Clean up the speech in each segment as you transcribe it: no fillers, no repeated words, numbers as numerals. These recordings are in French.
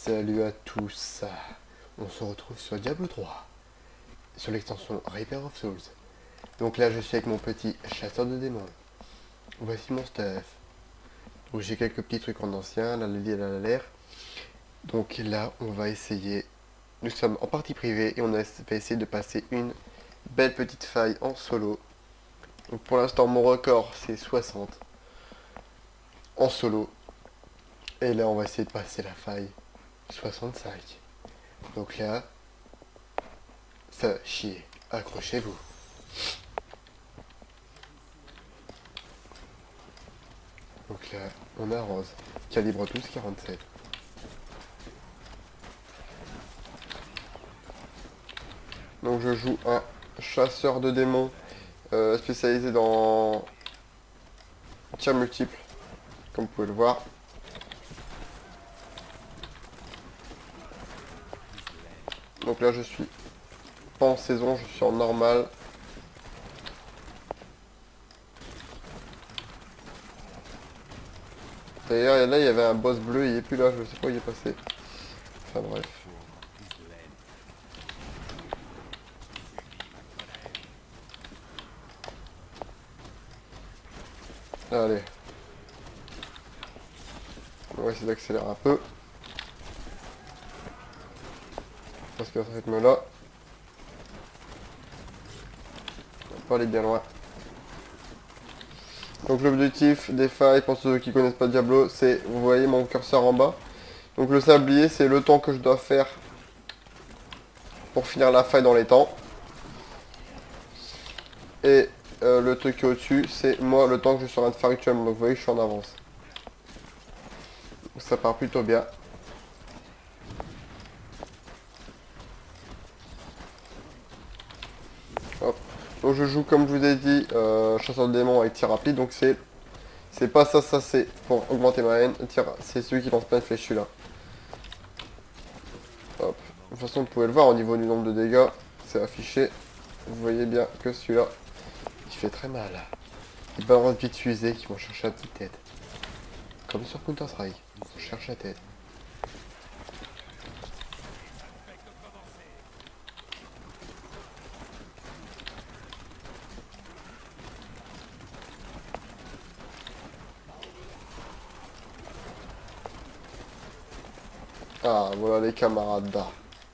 Salut à tous, on se retrouve sur Diablo 3, sur l'extension Reaper of Souls. Donc là je suis avec mon petit chasseur de démons. Voici mon stuff. Donc j'ai quelques petits trucs en ancien, la Lily elle a l'air. Donc là on va essayer, nous sommes en partie privée et on va essayer de passer une belle petite faille en solo. Donc pour l'instant mon record c'est 60 en solo. Et là on va essayer de passer la faille 65. Donc là, ça va chier. Accrochez-vous. Donc là, on arrose. Calibre 12-47. Donc je joue un chasseur de démons spécialisé dans tir multiple, comme vous pouvez le voir. Donc là je suis pas en saison, je suis en normal. D'ailleurs là il y avait un boss bleu, il est plus là, je sais pas où il est passé. Enfin bref. Allez. On va essayer d'accélérer un peu. Parce qu'à ce rythme là, on va pas aller bien loin. Donc l'objectif des failles, pour ceux qui connaissent pas Diablo, c'est, vous voyez mon curseur en bas. Donc le sablier, c'est le temps que je dois faire pour finir la faille dans les temps. Et le truc qui est au-dessus, c'est moi le temps que je suis en train de faire actuellement. Donc vous voyez que je suis en avance. Donc ça part plutôt bien. Hop. Donc je joue comme je vous ai dit, chasseur de démons avec tir rapide. Donc c'est pas ça, ça c'est pour augmenter ma haine. C'est celui qui lance plein de flèches, celui-là. Hop. De toute façon, vous pouvez le voir au niveau du nombre de dégâts, c'est affiché. Vous voyez bien que celui-là, il fait très mal. Il balance vite fusée qui vont chercher la petite tête. Comme sur Counter-Strike, on cherche la tête. Ah, voilà les camarades là.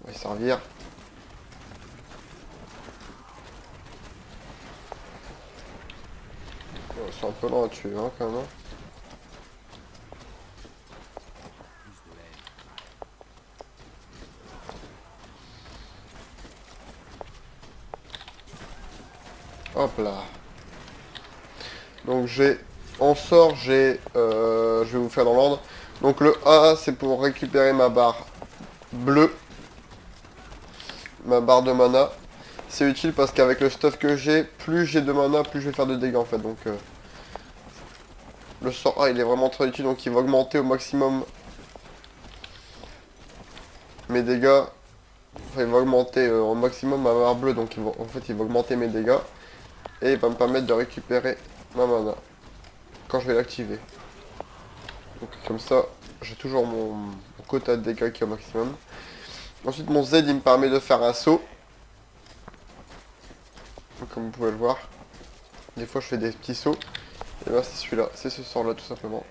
On va y servir. Oh, c'est un peu lent à tuer, hein, quand même. Hop là. Donc j'ai... En sort, j'ai... je vais vous faire dans l'ordre. Donc le A, c'est pour récupérer ma barre bleue. Ma barre de mana. C'est utile parce qu'avec le stuff que j'ai, plus j'ai de mana, plus je vais faire de dégâts en fait. Donc le sort A, il est vraiment très utile. Donc il va augmenter au maximum mes dégâts. Enfin, il va augmenter au maximum ma barre bleue. Donc en fait, il va augmenter mes dégâts. Et il va me permettre de récupérer ma mana quand je vais l'activer. Donc comme ça, j'ai toujours mon quota de dégâts qui est au maximum. Ensuite mon Z il me permet de faire un saut. Donc, comme vous pouvez le voir. Des fois je fais des petits sauts. Et là c'est celui-là, c'est ce sort là tout simplement.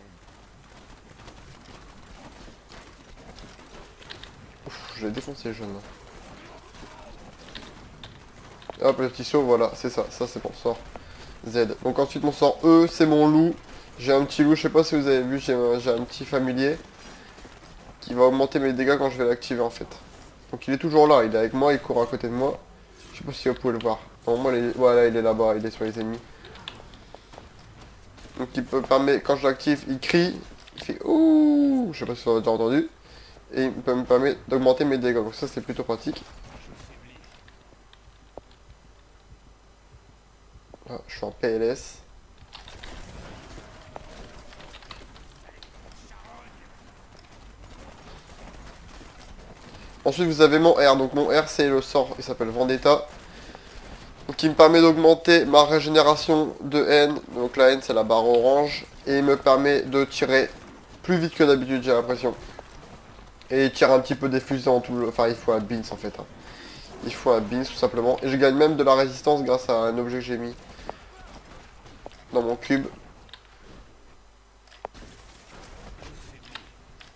Ouf, je l'ai défoncé le jeune là. Hop le petit saut, voilà, c'est ça, ça c'est mon sort Z. Donc ensuite mon sort E, c'est mon loup. J'ai un petit loup, je sais pas si vous avez vu, j'ai un petit familier qui va augmenter mes dégâts quand je vais l'activer en fait. Donc il est toujours là, il est avec moi, il court à côté de moi. Je sais pas si vous pouvez le voir. Normalement, voilà, il est là-bas, il est sur les ennemis. Donc il peut permettre, quand je l'active, il crie, il fait ouh, je sais pas si vous avez déjà entendu. Et il peut me permettre d'augmenter mes dégâts, donc ça c'est plutôt pratique. Ah, je suis en PLS. Ensuite vous avez mon R, donc mon R c'est le sort, il s'appelle Vendetta. Donc il me permet d'augmenter ma régénération de haine, donc la haine c'est la barre orange. Et il me permet de tirer plus vite que d'habitude j'ai l'impression. Et il tire un petit peu des fusées en tout. Enfin, il faut un beans en fait. Hein. Il faut un beans tout simplement. Et je gagne même de la résistance grâce à un objet que j'ai mis dans mon cube.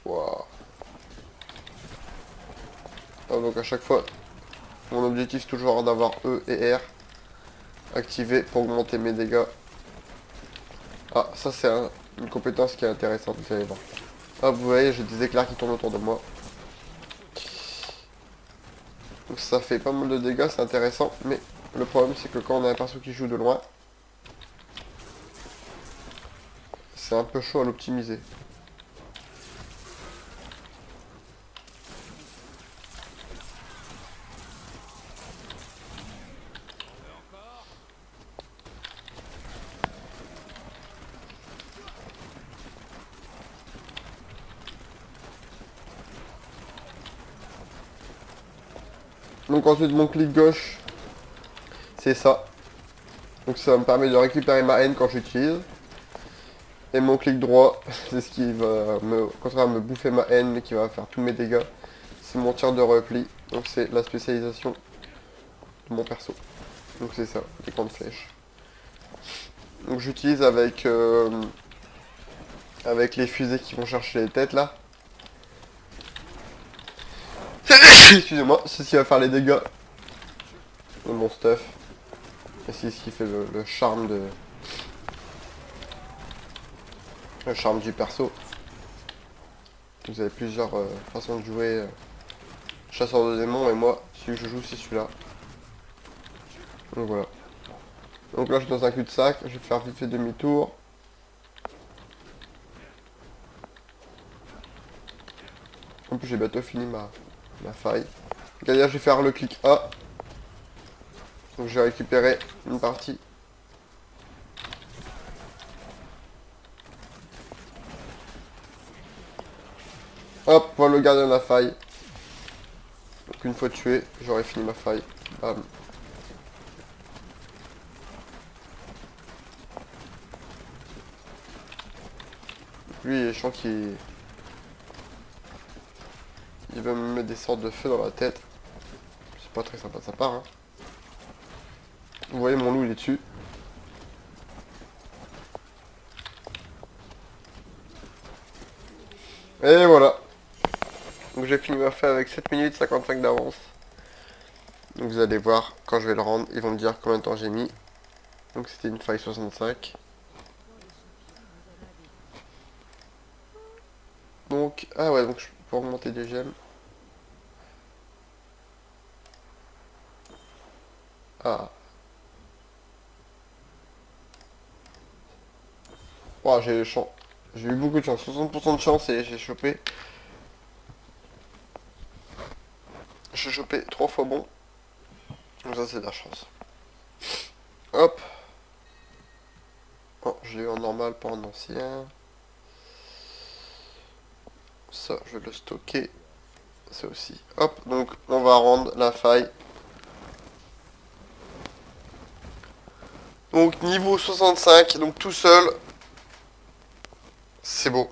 Waouh. Donc à chaque fois, mon objectif c'est toujours d'avoir E et R activés pour augmenter mes dégâts. Ah, ça c'est une compétence qui est intéressante, vous allez voir. Ah, vous voyez, j'ai des éclairs qui tournent autour de moi. Donc ça fait pas mal de dégâts, c'est intéressant. Mais le problème c'est que quand on a un perso qui joue de loin, c'est un peu chaud à l'optimiser. Donc ensuite mon clic gauche, c'est ça. Donc ça me permet de récupérer ma haine quand j'utilise. Et mon clic droit, c'est ce qui va me bouffer ma haine, mais qui va faire tous mes dégâts. C'est mon tir de repli. Donc c'est la spécialisation de mon perso. Donc c'est ça, les grandes flèches. Donc j'utilise avec les fusées qui vont chercher les têtes là. Excusez-moi, c'est ce qui va faire les dégâts de mon stuff. Et c'est ce qui fait le charme de... Le charme du perso. Vous avez plusieurs façons de jouer chasseur de démons et moi, celui que je joue c'est celui-là. Donc voilà. Donc là je suis dans un cul-de-sac, je vais faire vite fait demi-tour. En plus j'ai bientôt fini ma faille. Derrière je vais faire le clic A. Donc j'ai récupéré une partie. Hop, voilà le gardien de la faille. Donc une fois tué, j'aurai fini ma faille. Bam. Lui, je sens qu'il veut me mettre des sortes de feu dans la tête. C'est pas très sympa de sa part. Hein. Vous voyez, mon loup, il est dessus. Et voilà. Donc j'ai fini ma faille avec 7 minutes 55 d'avance. Donc vous allez voir, quand je vais le rendre, ils vont me dire combien de temps j'ai mis. Donc c'était une faille 65. Donc, ah ouais, donc je peux augmenter des gemmes. Ah. Wow, j'ai eu beaucoup de chance. 60% de chance et j'ai chopé. J'ai chopé 3 fois bon. Donc ça c'est de la chance. Hop. Oh, j'ai eu en normal, pas en ancien. Ça, je vais le stocker. Ça aussi. Hop, donc on va rendre la faille. Donc niveau 65, donc tout seul. C'est beau.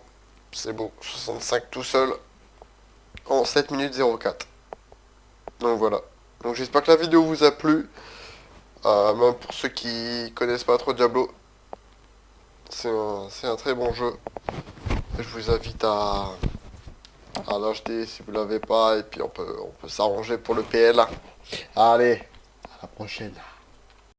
C'est beau. 65 tout seul. En 7 minutes 04. Donc voilà. Donc j'espère que la vidéo vous a plu. Même pour ceux qui connaissent pas trop Diablo. C'est un très bon jeu. Je vous invite à l'acheter si vous l'avez pas. Et puis on peut s'arranger pour le PL. Allez, à la prochaine.